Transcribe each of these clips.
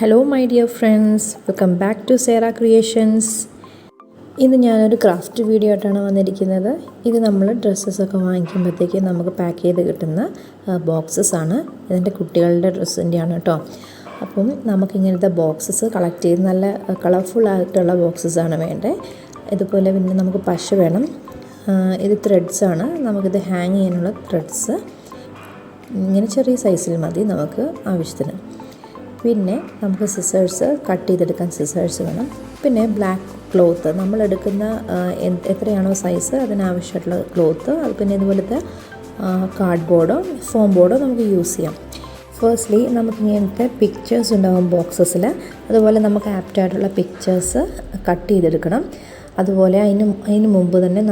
Hello my dear friends, welcome back to Serah creations. ഇന്ന് ഞാനൊരു craft video ആയിട്ടാണ് വന്നിരിക്കുന്നത്. ഇത് നമ്മൾ ഡ്രസ്സസൊക്കെ വാങ്ങിക്കുമ്പോഴത്തേക്ക് നമുക്ക് പാക്ക് ചെയ്ത് കിട്ടുന്ന ബോക്സസ് ആണ്. ഇതിൻ്റെ കുട്ടികളുടെ ഡ്രസ്സിൻ്റെയാണ് കേട്ടോ. അപ്പം നമുക്കിങ്ങനത്തെ ബോക്സസ് കളക്ട് ചെയ്ത് നല്ല കളർഫുള്ളായിട്ടുള്ള ബോക്സസാണ് വേണ്ടത്. ഇതുപോലെ പിന്നെ നമുക്ക് പശ വേണം. ഇത് ത്രെഡ്സാണ്, നമുക്കിത് ഹാങ് ചെയ്യാനുള്ള ത്രെഡ്സ്. ഇങ്ങനെ ചെറിയ സൈസിൽ മതി നമുക്ക് ആവശ്യത്തിന്. പിന്നെ നമുക്ക് സിസേഴ്സ്, കട്ട് ചെയ്തെടുക്കാൻ സിസേഴ്സ് വേണം. പിന്നെ ബ്ലാക്ക് ക്ലോത്ത്, നമ്മളെടുക്കുന്ന എത്രയാണോ സൈസ് അതിനാവശ്യമായിട്ടുള്ള ക്ലോത്ത്. അത് പിന്നെ ഇതുപോലത്തെ കാർഡ്ബോർഡോ ഫോം ബോർഡോ നമുക്ക് യൂസ് ചെയ്യാം. ഫസ്റ്റ്ലി നമുക്കിങ്ങനത്തെ പിക്ചേഴ്സ് ഉണ്ടാകും ബോക്സസിൽ. അതുപോലെ നമുക്ക് ആപ്റ്റായിട്ടുള്ള പിക്ചേഴ്സ് കട്ട് ചെയ്തെടുക്കണം. അതുപോലെ അതിന് മുമ്പ് തന്നെ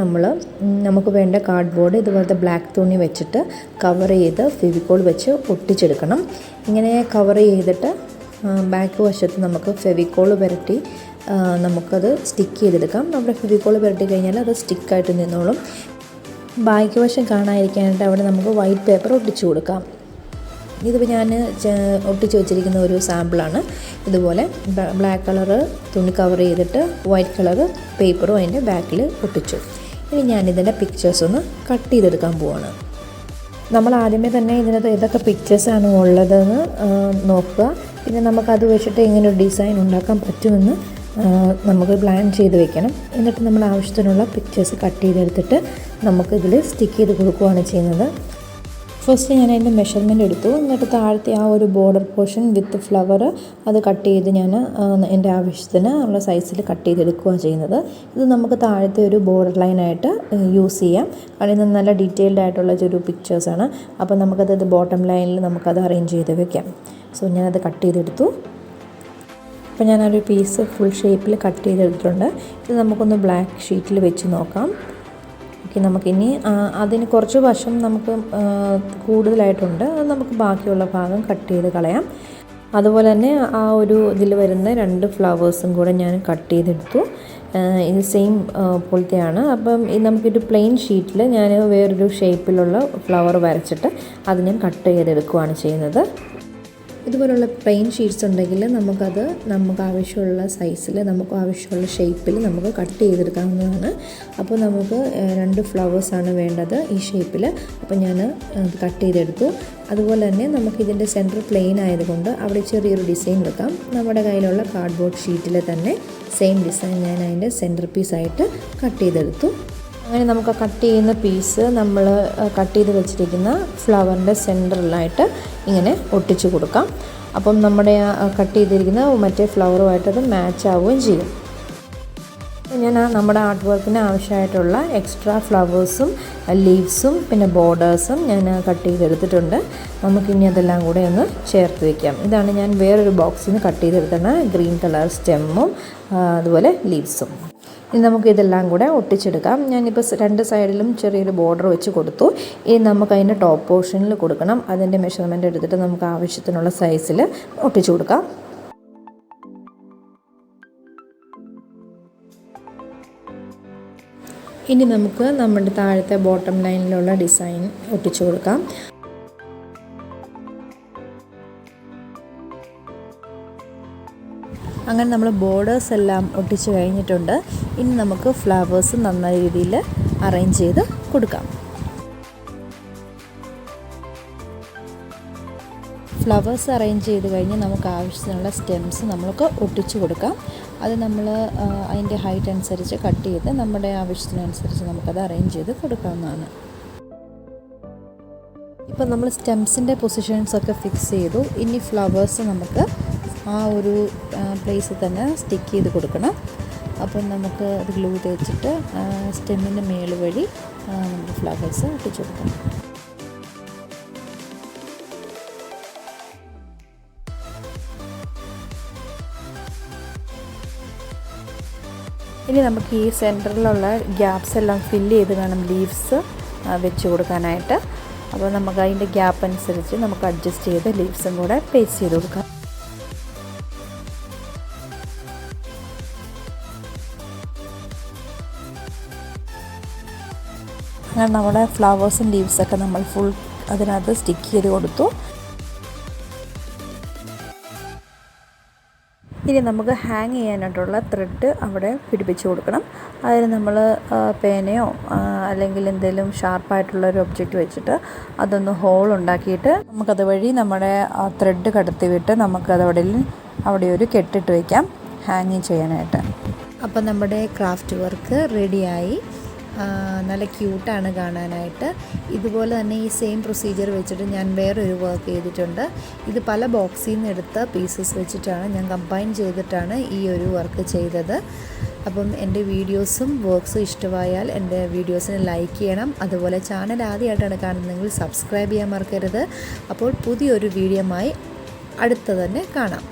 നമുക്ക് വേണ്ട കാർഡ്ബോർഡ് ഇതുപോലത്തെ ബ്ലാക്ക് തുണി വെച്ചിട്ട് കവർ ചെയ്ത് ഫെവിക്കോൾ വെച്ച് ഒട്ടിച്ചെടുക്കണം. ഇങ്ങനെ കവർ ചെയ്തിട്ട് ബാക്ക് വശത്ത് നമുക്ക് ഫെവിക്കോൾ പുരട്ടി നമുക്കത് സ്റ്റിക്ക് ചെയ്തെടുക്കാം. നമ്മുടെ ഫെവിക്കോൾ പുരട്ടി കഴിഞ്ഞാൽ അത് സ്റ്റിക്കായിട്ട് നിന്നോളും. ബാക്ക് വശം കാണാതിരിക്കാനായിട്ട് അവിടെ നമുക്ക് വൈറ്റ് പേപ്പർ ഒട്ടിച്ചു കൊടുക്കാം. ഇതിപ്പോൾ ഞാൻ ഒട്ടിച്ച് വെച്ചിരിക്കുന്ന ഒരു സാമ്പിളാണ്. ഇതുപോലെ ബ്ലാക്ക് കളറ് തുണി കവർ ചെയ്തിട്ട് വൈറ്റ് കളറ് പേപ്പറും അതിൻ്റെ ബാക്കിൽ ഒട്ടിച്ചു. ഇനി ഞാനിതിൻ്റെ പിക്ചേഴ്സ് ഒന്ന് കട്ട് ചെയ്തെടുക്കാൻ പോവാണ്. നമ്മൾ ആദ്യമേ തന്നെ ഇതിനകത്ത് ഏതൊക്കെ പിക്ചേഴ്സാണ് ഉള്ളതെന്ന് നോക്കുക. പിന്നെ നമുക്കത് വെച്ചിട്ട് എങ്ങനെ ഒരു ഡിസൈൻ ഉണ്ടാക്കാൻ പറ്റുമെന്ന് നമുക്ക് പ്ലാൻ ചെയ്ത് വെക്കണം. എന്നിട്ട് നമ്മൾ ആവശ്യത്തിനുള്ള പിക്ചേഴ്സ് കട്ട് ചെയ്തെടുത്തിട്ട് നമുക്കിതിൽ സ്റ്റിക്ക് ചെയ്ത് കൊടുക്കുകയാണ് ചെയ്യുന്നത്. ഫസ്റ്റ് ഞാൻ അതിൻ്റെ മെഷർമെൻറ്റ് എടുത്തു. എന്നിട്ട് താഴത്തെ ആ ഒരു ബോർഡർ പോർഷൻ വിത്ത് ഫ്ലവർ അത് കട്ട് ചെയ്ത് ഞാൻ എൻ്റെ ആവശ്യത്തിന് ഉള്ള സൈസിൽ കട്ട് ചെയ്തെടുക്കുകയാണ് ചെയ്യുന്നത്. ഇത് നമുക്ക് താഴത്തെ ഒരു ബോർഡർ ലൈനായിട്ട് യൂസ് ചെയ്യാം. കാരണം ഇത് നല്ല ഡീറ്റെയിൽഡ് ആയിട്ടുള്ള ഒരു പിക്ചേഴ്സാണ്. അപ്പോൾ നമുക്കത് ബോട്ടം ലൈനിൽ നമുക്കത് അറേഞ്ച് ചെയ്ത് വെക്കാം. സോ ഞാനത് കട്ട് ചെയ്തെടുത്തു. അപ്പോൾ ഞാനൊരു പീസ് ഫുൾ ഷേപ്പിൽ കട്ട് ചെയ്തെടുത്തിട്ടുണ്ട്. ഇത് നമുക്കൊന്ന് ബ്ലാക്ക് ഷീറ്റിൽ വെച്ച് നോക്കാം. ഓക്കെ, നമുക്കിനി അതിന് കുറച്ച് വശം നമുക്ക് കൂടുതലായിട്ടുണ്ട്. അത് നമുക്ക് ബാക്കിയുള്ള ഭാഗം കട്ട് ചെയ്ത് കളയാം. അതുപോലെ തന്നെ ആ ഒരു ഇതിൽ വരുന്ന 2 ഫ്ലവേഴ്സും കൂടെ ഞാൻ കട്ട് ചെയ്തെടുത്തു. ഇത് സെയിം പോലത്തെയാണ്. അപ്പം നമുക്കൊരു പ്ലെയിൻ ഷീറ്റിൽ ഞാൻ വേറൊരു ഷേപ്പിലുള്ള ഫ്ലവർ വരച്ചിട്ട് അത് ഞാൻ കട്ട് ചെയ്തെടുക്കുകയാണ് ചെയ്യുന്നത്. ഇതുപോലുള്ള പ്ലെയിൻ ഷീറ്റ്സ് ഉണ്ടെങ്കിൽ നമുക്ക് ആവശ്യമുള്ള സൈസിൽ നമുക്ക് ആവശ്യമുള്ള ഷേപ്പിൽ നമുക്ക് കട്ട് ചെയ്തെടുക്കാവുന്നതാണ്. അപ്പോൾ നമുക്ക് 2 ഫ്ലവേഴ്സാണ് വേണ്ടത് ഈ ഷേപ്പിൽ. അപ്പോൾ ഞാൻ അത് കട്ട് ചെയ്തെടുത്തു. അതുപോലെ തന്നെ നമുക്കിതിൻ്റെ സെൻറ്റർ പ്ലെയിൻ ആയതുകൊണ്ട് അവിടെ ചെറിയൊരു ഡിസൈൻ വെക്കാം. നമ്മുടെ കയ്യിലുള്ള കാർഡ്ബോർഡ് ഷീറ്റിൽ തന്നെ സെയിം ഡിസൈൻ ഞാൻ അതിൻ്റെ സെൻറ്റർ പീസായിട്ട് കട്ട് ചെയ്തെടുത്തു. അങ്ങനെ നമുക്ക് കട്ട് ചെയ്യുന്ന പീസ് നമ്മൾ കട്ട് ചെയ്ത് വെച്ചിരിക്കുന്ന ഫ്ലവറിൻ്റെ സെൻറ്ററിലായിട്ട് ഇങ്ങനെ ഒട്ടിച്ചു കൊടുക്കാം. അപ്പം നമ്മുടെ കട്ട് ചെയ്തിരിക്കുന്ന മറ്റേ ഫ്ലവറുമായിട്ടത് മാച്ച് ആവുകയും ചെയ്യും. ഞാൻ നമ്മുടെ ആർട്ട് വർക്കിന് ആവശ്യമായിട്ടുള്ള എക്സ്ട്രാ ഫ്ലവേഴ്സും ലീവ്സും പിന്നെ ബോർഡേഴ്സും ഞാൻ കട്ട് ചെയ്തെടുത്തിട്ടുണ്ട്. നമുക്കിനി അതെല്ലാം കൂടെ ഒന്ന് ചേർത്ത് വയ്ക്കാം. ഇതാണ് ഞാൻ വേറൊരു ബോക്സിൽ നിന്ന് കട്ട് ചെയ്തെടുത്താണ് ഗ്രീൻ കളർ സ്റ്റെമ്മും അതുപോലെ ലീവ്സും. ഇനി നമുക്കിതെല്ലാം കൂടെ ഒട്ടിച്ചെടുക്കാം. ഞാനിപ്പോൾ 2 സൈഡിലും ചെറിയൊരു ബോർഡർ വെച്ച് കൊടുത്തു. ഇനി നമുക്ക് അതിൻ്റെ ടോപ്പ് പോർഷനിൽ കൊടുക്കണം. അതിൻ്റെ മെഷർമെൻറ്റ് എടുത്തിട്ട് നമുക്ക് ആവശ്യത്തിനുള്ള സൈസിൽ ഒട്ടിച്ചു കൊടുക്കാം. ഇനി നമുക്ക് നമ്മുടെ താഴത്തെ ബോട്ടം ലൈനിലുള്ള ഡിസൈൻ ഒട്ടിച്ചു കൊടുക്കാം. അങ്ങനെ നമ്മൾ ബോർഡേഴ്സ് എല്ലാം ഒട്ടിച്ച് കഴിഞ്ഞിട്ടുണ്ട്. ഇനി നമുക്ക് ഫ്ലവേഴ്സ് നന്നായ രീതിയിൽ അറേഞ്ച് ചെയ്ത് കൊടുക്കാം. ഫ്ലവേഴ്സ് അറേഞ്ച് ചെയ്ത് കഴിഞ്ഞ് നമുക്ക് ആവശ്യത്തിനുള്ള സ്റ്റെംസ് നമുക്ക് ഒട്ടിച്ചു കൊടുക്കാം. അത് നമ്മൾ അതിൻ്റെ ഹൈറ്റ് അനുസരിച്ച് കട്ട് ചെയ്ത് നമ്മുടെ ആവശ്യത്തിനനുസരിച്ച് നമുക്കത് അറേഞ്ച് ചെയ്ത് കൊടുക്കാവുന്നതാണ്. ഇപ്പം നമ്മൾ സ്റ്റെംസിൻ്റെ പൊസിഷൻസൊക്കെ ഫിക്സ് ചെയ്തു. ഇനി ഫ്ലവേഴ്സ് നമുക്ക് ആ ഒരു പ്ലേസിൽ തന്നെ സ്റ്റിക്ക് ചെയ്ത് കൊടുക്കണം. അപ്പം നമുക്ക് അത് ഗ്ലൂ തേച്ചിട്ട് സ്റ്റെമ്മിൻ്റെ മേൽ വഴി നമുക്ക് ഫ്ലവേഴ്സ് ഒട്ടിച്ചു കൊടുക്കണം. ഇനി നമുക്ക് ഈ സെൻറ്ററിലുള്ള ഗ്യാപ്സ് എല്ലാം ഫില്ല് ചെയ്ത് വേണം ലീവ്സ് വെച്ച് കൊടുക്കാനായിട്ട്. അപ്പോൾ നമുക്ക് അതിൻ്റെ ഗ്യാപ്പ് അനുസരിച്ച് നമുക്ക് അഡ്ജസ്റ്റ് ചെയ്ത് ലീവ്സും കൂടെ പേസ്റ്റ് ചെയ്ത് കൊടുക്കാം. അങ്ങനെ നമ്മുടെ ഫ്ലവേഴ്സും ലീവ്സൊക്കെ നമ്മൾ ഫുൾ അതിനകത്ത് സ്റ്റിക്ക് ചെയ്ത് കൊടുത്തു. ഇനി നമുക്ക് ഹാങ് ചെയ്യാനായിട്ടുള്ള ത്രെഡ് അവിടെ പിടിപ്പിച്ച് കൊടുക്കണം. അതിന് നമ്മൾ പേനയോ അല്ലെങ്കിൽ എന്തെങ്കിലും ഷാർപ്പായിട്ടുള്ളൊരു ഒബ്ജക്റ്റ് വെച്ചിട്ട് അതൊന്ന് ഹോൾ ഉണ്ടാക്കിയിട്ട് നമുക്കത് വഴി നമ്മുടെ ത്രെഡ് കടത്തി വിട്ട് അവിടെ ഒരു കെട്ടിട്ട് വയ്ക്കാം ഹാങ് ചെയ്യാനായിട്ട്. അപ്പോൾ നമ്മുടെ ക്രാഫ്റ്റ് വർക്ക് റെഡിയായി. നല്ല ക്യൂട്ടാണ് കാണാനായിട്ട്. ഇതുപോലെ തന്നെ ഈ സെയിം പ്രൊസീജിയർ വെച്ചിട്ട് ഞാൻ വേറൊരു വർക്ക് ചെയ്തിട്ടുണ്ട്. ഇത് പല ബോക്സിൽ നിന്ന് എടുത്ത പീസസ് വെച്ചിട്ടാണ് ഞാൻ കമ്പൈൻ ചെയ്തിട്ടാണ് ഈ ഒരു വർക്ക് ചെയ്തത്. അപ്പം എൻ്റെ വീഡിയോസും വർക്ക്സും ഇഷ്ടമായാൽ എൻ്റെ വീഡിയോസിന് ലൈക്ക് ചെയ്യണം. അതുപോലെ ചാനൽ ആദ്യമായിട്ടാണ് കാണുന്നതെങ്കിൽ സബ്സ്ക്രൈബ് ചെയ്യാൻ മറക്കരുത്. അപ്പോൾ പുതിയൊരു വീഡിയോയുമായി അടുത്ത് തന്നെ കാണാം.